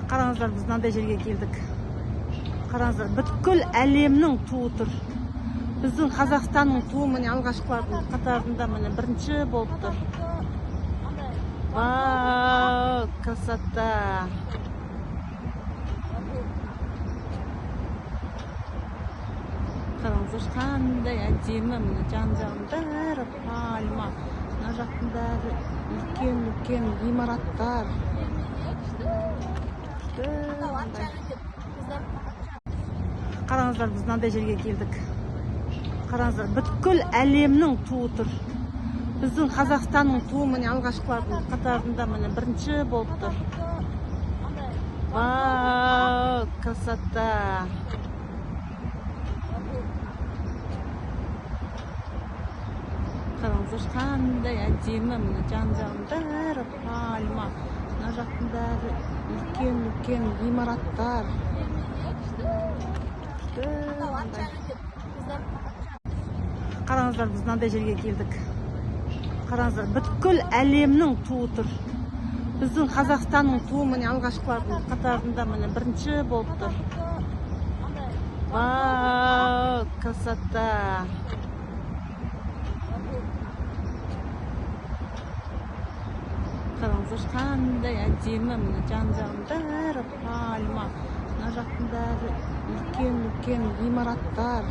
Қараңыздар, біз мынандай жерге келдік. Қараңыздар, бүткіл әлемнің туы тұр. Біздің Қазақстанның туы міне алғашқылардың қатарында міне бірінші болып тұр. Вау, красота! Қараңыздар, қандай әдемі, міне жан-жағында бәрі пальма, мына жақтың бәрі үлкен ғимараттар. Қараңыздар, біз мынандай жерге келдік. Қараңыздар, бүткіл әлемнің туы тұр. Біздің Қазақстанның туы міне алғашқылардың қатарында міне бірінші болып тұр. Вау, красота! Қараңыздар, қандай әдемі, міне жан-жағында бәрі пальма, мына жақтың бәрі үлкен ғимараттар. Қараңыздар, біз мынандай жерге келдік. Қараңыздар, бүткіл әлемнің туы тұр. Біздің Қазақстанның туы міне алғашқылардың қатарында міне бірінші болып тұр. Вау, красота! Қараңыздар, қандай әдемі, міне жан-жағында бәрі пальма, мына жақтың бәрі үлкен ғимараттар.